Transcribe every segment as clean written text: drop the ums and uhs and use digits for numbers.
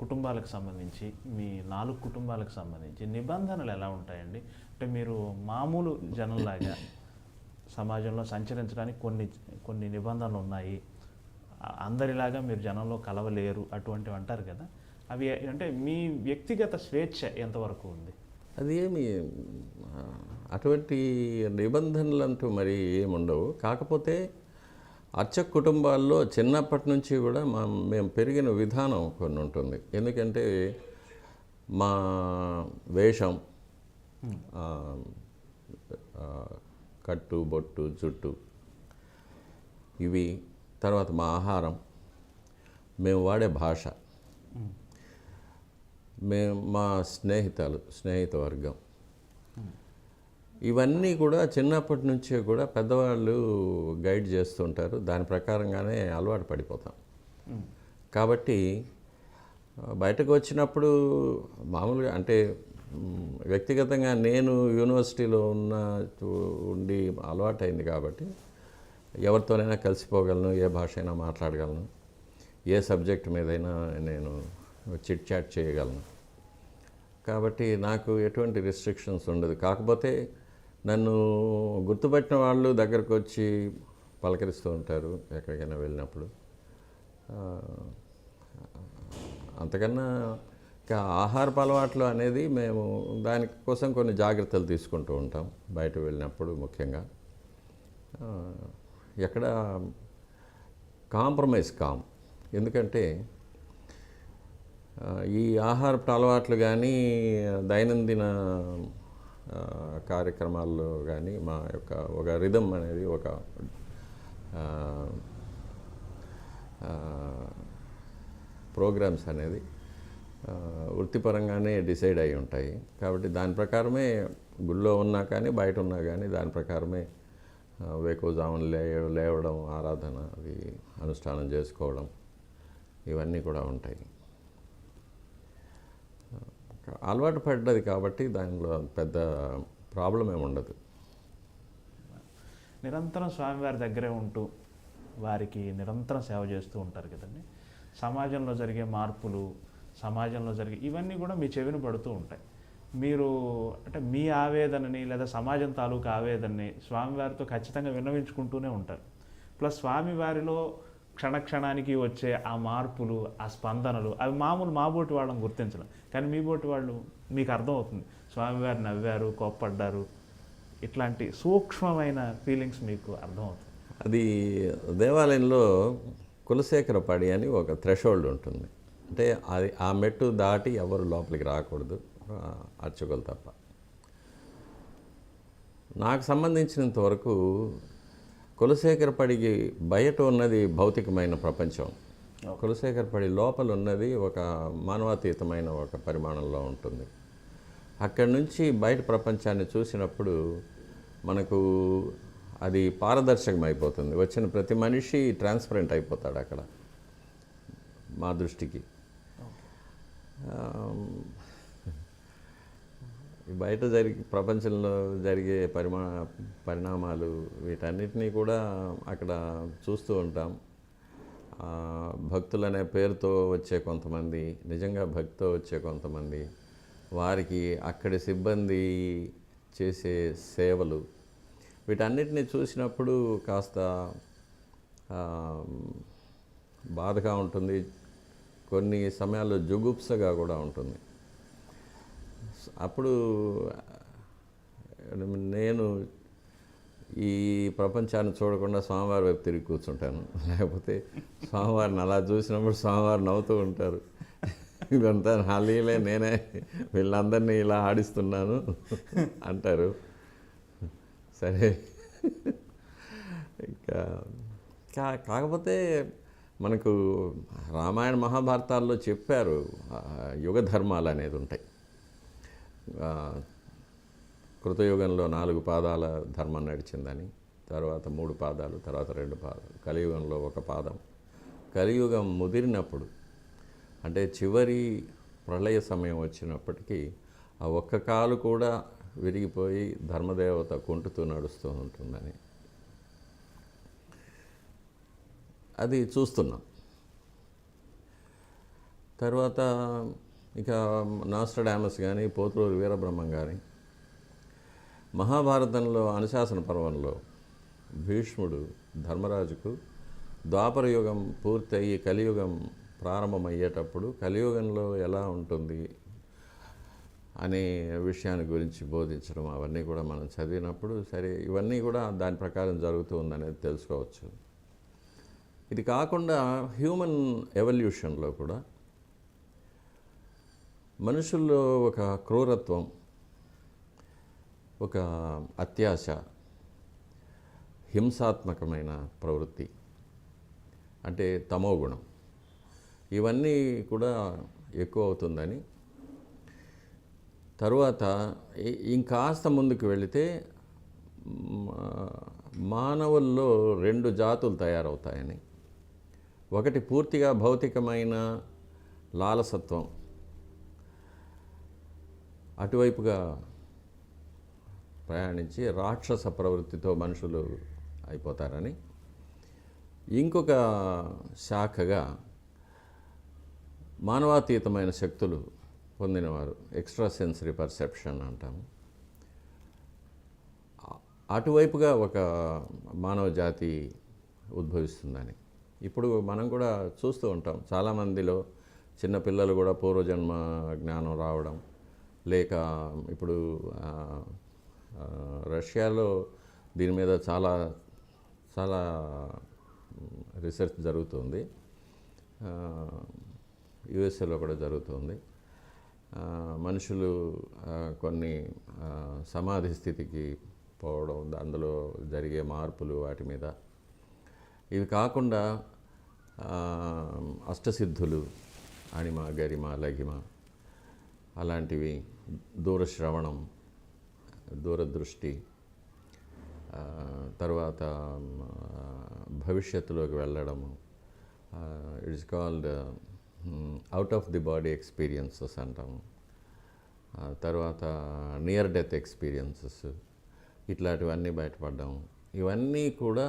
కుటుంబాలకు సంబంధించి, మీ 4 కుటుంబాలకు సంబంధించి నిబంధనలు ఎలా ఉంటాయండి? అంటే మీరు మామూలు జనంలాగా సమాజంలో సంచరించడానికి కొన్ని కొన్ని నిబంధనలు ఉన్నాయి, అందరిలాగా మీరు జనంలో కలవలేరు అటువంటివి అంటారు కదా, అవి అంటే మీ వ్యక్తిగత స్వేచ్ఛ ఎంతవరకు ఉంది? అది ఏమి అటువంటి నిబంధనలు అంటూ మరి ఏముండవు. కాకపోతే అర్చక కుటుంబాల్లో చిన్నప్పటి నుంచి కూడా మేము పెరిగిన విధానం కొన్ని ఉంటుంది. ఎందుకంటే మా వేషం, కట్టు బొట్టు జుట్టు, ఇవి, తర్వాత మా ఆహారం, మేము వాడే భాష, మా స్నేహిత వర్గం, ఇవన్నీ కూడా చిన్నప్పటి నుంచే కూడా పెద్దవాళ్ళు గైడ్ చేస్తుంటారు. దాని ప్రకారంగానే అలవాటు పడిపోతాం. కాబట్టి బయటకు వచ్చినప్పుడు మామూలుగా అంటే వ్యక్తిగతంగా నేను యూనివర్సిటీలో ఉండి అలవాటైంది కాబట్టి ఎవరితోనైనా కలిసిపోగలను, ఏ భాష అయినా మాట్లాడగలను, ఏ సబ్జెక్ట్ మీదైనా నేను చిట్ చాట్ చేయగలను. కాబట్టి నాకు ఎటువంటి రిస్ట్రిక్షన్స్ ఉండదు. కాకపోతే నన్ను గుర్తుపట్టిన వాళ్ళు దగ్గరకు వచ్చి పలకరిస్తూ ఉంటారు ఎక్కడికైనా వెళ్ళినప్పుడు. అంతకన్నా ఆహారపు అలవాట్లు అనేది మేము దానికోసం కొన్ని జాగ్రత్తలు తీసుకుంటూ ఉంటాం బయట వెళ్ళినప్పుడు. ముఖ్యంగా ఎక్కడ కాంప్రమైజ్ కాం. ఎందుకంటే ఈ ఆహారపు అలవాట్లు కానీ దైనందిన కార్యక్రమాల్లో కానీ మా యొక్క ఒక రిథమ్ అనేది, ఒక ప్రోగ్రామ్స్ అనేది వృత్తిపరంగానే డిసైడ్ అయి ఉంటాయి. కాబట్టి దాని ప్రకారమే గుళ్ళో ఉన్నా కానీ బయట ఉన్నా కానీ దాని ప్రకారమే వేకువజామున లేవడం, ఆరాధన, అది అనుష్ఠానం చేసుకోవడం, ఇవన్నీ కూడా ఉంటాయి. అలవాటు పడ్డది కాబట్టి దానిలో పెద్ద ప్రాబ్లం ఏమి ఉండదు. నిరంతరం స్వామివారి దగ్గరే ఉంటూ వారికి నిరంతరం సేవ చేస్తూ ఉంటారు కదండి. సమాజంలో జరిగే మార్పులు, సమాజంలో జరిగే ఇవన్నీ కూడా మీ చెవిన పడుతూ ఉంటాయి. మీరు అంటే మీ ఆవేదనని లేదా సమాజం తాలూకు ఆవేదనని స్వామివారితో ఖచ్చితంగా విన్నవించుకుంటూనే ఉంటారు. ప్లస్ స్వామివారిలో క్షణక్షణానికి వచ్చే ఆ మార్పులు, ఆ స్పందనలు, అవి మామూలు మా బోటి వాళ్ళని గుర్తించడం. కానీ మీ బోటి వాళ్ళు మీకు అర్థమవుతుంది, స్వామివారు నవ్వారు, కోప్పడ్డారు, ఇట్లాంటి సూక్ష్మమైన ఫీలింగ్స్ మీకు అర్థమవుతుంది. అది దేవాలయంలో కులశేఖరపడి అని ఒక థ్రెషోల్డ్ ఉంటుంది. అంటే అది ఆ మెట్టు దాటి ఎవరు లోపలికి రాకూడదు, అర్చకులు తప్ప. నాకు సంబంధించినంత వరకు కులశేఖరపడికి బయట ఉన్నది భౌతికమైన ప్రపంచం, కులశేఖరపడి లోపల ఉన్నది ఒక మానవాతీతమైన ఒక పరిమాణంలో ఉంటుంది. అక్కడి నుంచి బయట ప్రపంచాన్ని చూసినప్పుడు మనకు అది పారదర్శకం అయిపోతుంది. వచ్చిన ప్రతి మనిషి ట్రాన్స్పరెంట్ అయిపోతాడు అక్కడ మా దృష్టికి. బయట ప్రపంచంలో జరిగే పరిణామాలు వీటన్నిటినీ కూడా అక్కడ చూస్తూ ఉంటాం. భక్తులనే పేరుతో వచ్చే కొంతమంది, నిజంగా భక్తితో వచ్చే కొంతమంది, వారికి అక్కడి సిబ్బంది చేసే సేవలు, వీటన్నిటిని చూసినప్పుడు కాస్త బాధగా ఉంటుంది, కొన్ని సమయాల్లో జుగుప్సగా కూడా ఉంటుంది. అప్పుడు నేను ఈ ప్రపంచాన్ని చూడకుండా స్వామివారి వైపు తిరిగి కూర్చుంటాను. లేకపోతే స్వామివారిని అలా చూసినప్పుడు స్వామివారు నవ్వుతూ ఉంటారు, ఇదంతా నా లీలే, నేనే వీళ్ళందరినీ ఇలా ఆడిస్తున్నాను అంటారు. సరే, ఇంకా కాకపోతే మనకు రామాయణ మహాభారతాల్లో చెప్పారు యుగ ధర్మాలు అనేది ఉంటాయి. కృతయుగంలో 4 పాదాల ధర్మం నడిచిందని, తర్వాత 3 పాదాలు, తర్వాత 2 పాదాలు, కలియుగంలో 1 పాదం. కలియుగం ముదిరినప్పుడు అంటే చివరి ప్రళయ సమయం వచ్చినప్పటికీ ఆ ఒక్క కాలు కూడా విరిగిపోయి ధర్మదేవత కుంటుతూ నడుస్తూ ఉంటుందని అది చూస్తున్నాం. తర్వాత ఇక నాస్ట్రడామస్ కానీ పోతులూరి వీరబ్రహ్మం కానీ మహాభారతంలో అనుశాసన పర్వంలో భీష్ముడు ధర్మరాజుకు ద్వాపర యుగం పూర్తయి కలియుగం ప్రారంభమయ్యేటప్పుడు కలియుగంలో ఎలా ఉంటుంది అనే విషయాన్ని గురించి బోధించడం అవన్నీ కూడా మనం చదివినప్పుడు సరే ఇవన్నీ కూడా దాని ప్రకారం జరుగుతూ ఉందనేది తెలుసుకోవచ్చు. ఇది కాకుండా హ్యూమన్ ఎవల్యూషన్లో కూడా మనుషుల్లో ఒక క్రూరత్వం, ఒక అత్యాశ, హింసాత్మకమైన ప్రవృత్తి అంటే తమోగుణం ఇవన్నీ కూడా ఎక్కువ అవుతుందని, తరువాత ఇంకాస్త ముందుకు వెళితే మానవుల్లో 2 జాతులు తయారవుతాయని, ఒకటి పూర్తిగా భౌతికమైన లాలసత్వం అటువైపుగా ప్రయాణించి రాక్షస ప్రవృత్తితో మనుషులు అయిపోతారని, ఇంకొక శాఖగా మానవాతీతమైన శక్తులు పొందినవారు ఎక్స్ట్రా సెన్సరీ పర్సెప్షన్ అంటాము, అటువైపుగా ఒక మానవ జాతి ఉద్భవిస్తుందని ఇప్పుడు మనం కూడా చూస్తూ ఉంటాం. చాలామందిలో చిన్నపిల్లలు కూడా పూర్వజన్మ జ్ఞానం రావడం, లేక ఇప్పుడు రష్యాలో దీని మీద చాలా చాలా రీసెర్చ్ జరుగుతుంది, యుఎస్ఏలో కూడా జరుగుతుంది. మనుషులు కొన్ని సమాధి స్థితికి పోవడం, అందులో జరిగే మార్పులు వాటి మీద. ఇవి కాకుండా అష్టసిద్ధులు, అణిమ, గరిమ, లఘిమ అలాంటివి, దూరశ్రవణం, దూరదృష్టి, తర్వాత భవిష్యత్తులోకి వెళ్ళడము, it's called out of the body experiences అంటాము. తర్వాత నియర్ డెత్ ఎక్స్పీరియన్సెస్, ఇట్లాంటివన్నీ బయటపడ్డాము. ఇవన్నీ కూడా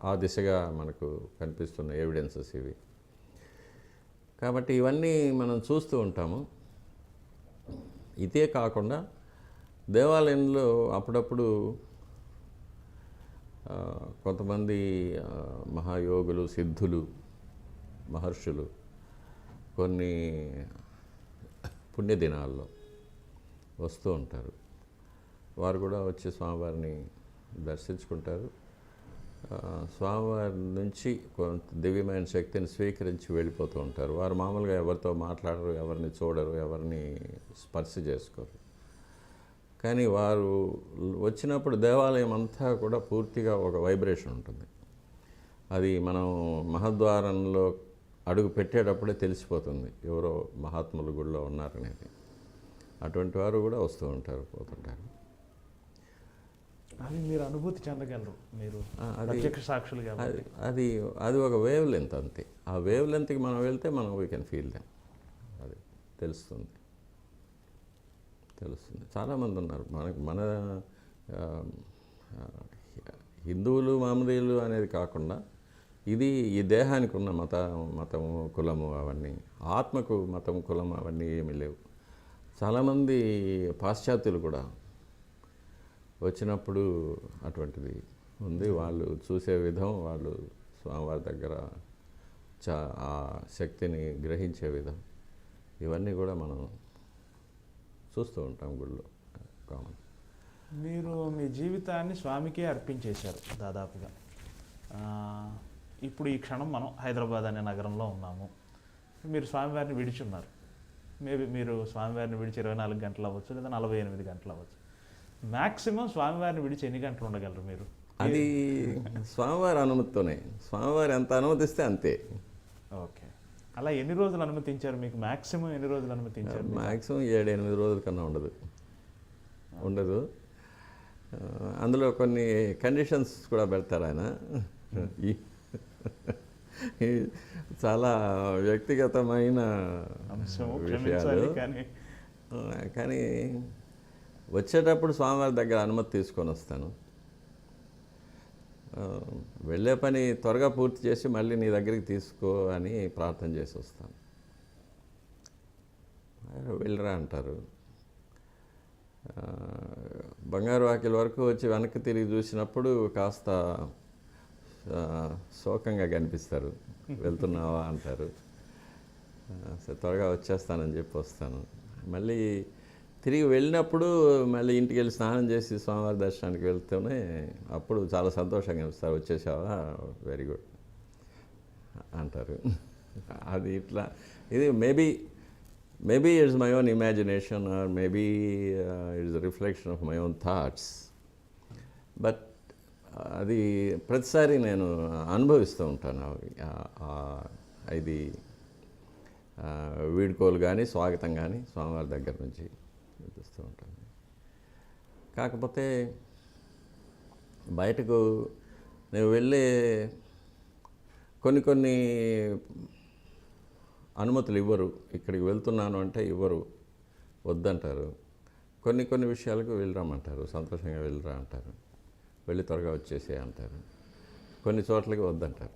ఆ దిశగా మనకు కనిపిస్తున్న ఎవిడెన్సెస్ ఇవి. కాబట్టి ఇవన్నీ మనం చూస్తూ ఉంటాము. ఇదే కాకుండా దేవాలయంలో అప్పుడప్పుడు కొంతమంది మహాయోగులు, సిద్ధులు, మహర్షులు కొన్ని పుణ్యదినాల్లో వస్తూ ఉంటారు. వారు కూడా వచ్చి స్వామివారిని దర్శించుకుంటారు. స్వామివారి నుంచి కొంత దివ్యమైన శక్తిని స్వీకరించి వెళ్ళిపోతూ ఉంటారు. వారు మామూలుగా ఎవరితో మాట్లాడరు, ఎవరిని చూడరు, ఎవరిని స్పర్శ చేసుకోరు. కానీ వారు వచ్చినప్పుడు దేవాలయం అంతా కూడా పూర్తిగా ఒక వైబ్రేషన్ ఉంటుంది. అది మనం మహద్వారంలో అడుగు పెట్టేటప్పుడే తెలిసిపోతుంది ఎవరో మహాత్ములు గుడిలో ఉన్నారనేది. అటువంటి వారు కూడా వస్తూ ఉంటారు, పోతుంటారు. అది మీరు అనుభూతి చెందగలరు, మీరు ప్రత్యక్ష సాక్షులు కాబట్టి. అది ఒక వేవ్ లెంత్ అంతే. ఆ వేవ్ లెంత్కి మనం వెళ్తే మనం వీ కెన్ ఫీల్ దెమ్. అది తెలుస్తుంది. చాలామంది ఉన్నారు మన హిందువులు, మహమ్మదీయులు అనేది కాకుండా ఇది ఈ దేహానికి ఉన్న మతము, కులము అవన్నీ, ఆత్మకు మతం, కులం అవన్నీ ఏమీ లేవు. చాలామంది పాశ్చాత్యులు కూడా వచ్చినప్పుడు అటువంటిది ఉంది. వాళ్ళు చూసే విధం, వాళ్ళు స్వామివారి దగ్గర ఆ శక్తిని గ్రహించే విధం, ఇవన్నీ కూడా మనం చూస్తూ ఉంటాం గుళ్ళో కామన్. మీరు మీ జీవితాన్ని స్వామికే అర్పించేశారు దాదాపుగా. ఇప్పుడు ఈ క్షణం మనం హైదరాబాద్ అనే నగరంలో ఉన్నాము. మీరు స్వామివారిని విడిచున్నారు. మేబీ మీరు స్వామివారిని విడిచి 24 గంటలు అవ్వచ్చు, లేదా 48 గంటలు అవ్వచ్చు. మ్యాక్సిమం స్వామివారిని విడిచి ఎన్ని గంటలు ఉండగలరు మీరు? అది స్వామివారి అనుమతితోనే. స్వామివారి ఎంత అనుమతిస్తే అంతే. ఓకే. అలా ఎన్ని రోజులు అనుమతించారు మీకు? మ్యాక్సిమం ఎన్ని రోజులు అనుమతించారు? మ్యాక్సిమం 7-8 రోజుల కన్నా ఉండదు. అందులో కొన్ని కండిషన్స్ కూడా పెడతారు ఆయన. చాలా వ్యక్తిగతమైన విషయాలు. కానీ వచ్చేటప్పుడు స్వామివారి దగ్గర అనుమతి తీసుకొని వస్తాను. వెళ్ళే పని త్వరగా పూర్తి చేసి మళ్ళీ నీ దగ్గరికి తీసుకో అని ప్రార్థన చేసి వస్తాను. వెళ్ళరా అంటారు. బంగారు వాకిలి వరకు వచ్చి వెనక్కి తిరిగి చూసినప్పుడు కాస్త శోకంగా కనిపిస్తారు. వెళ్తున్నావా అంటారు. సరే త్వరగా వచ్చేస్తానని చెప్పి వస్తాను. మళ్ళీ తిరిగి వెళ్ళినప్పుడు మళ్ళీ ఇంటికి వెళ్ళి స్నానం చేసి స్వామివారి దర్శనానికి వెళ్తూనే అప్పుడు చాలా సంతోషంగా అనిపిస్తారు. వచ్చేసావా, వెరీ గుడ్ అంటారు. అది ఇట్లా ఇది maybe it's my own imagination or maybe it's reflection of my own thoughts. But అది ప్రతిసారి నేను అనుభవిస్తూ ఉంటాను. ఇది వీడ్కోలు కానీ స్వాగతం కానీ స్వామివారి దగ్గర నుంచి చూస్తూ ఉంటాను. కాకపోతే బయటకు నేను వెళ్ళే కొన్ని అనుమతులు ఇవ్వరు. ఇక్కడికి వెళ్తున్నాను అంటే ఇవ్వరు, వద్దంటారు. కొన్ని విషయాలకు వెళ్ళరామంటారు, సంతోషంగా వెళ్ళరా అంటారు, వెళ్ళి త్వరగా వచ్చేసే అంటారు. కొన్ని చోట్లకి వద్దంటారు.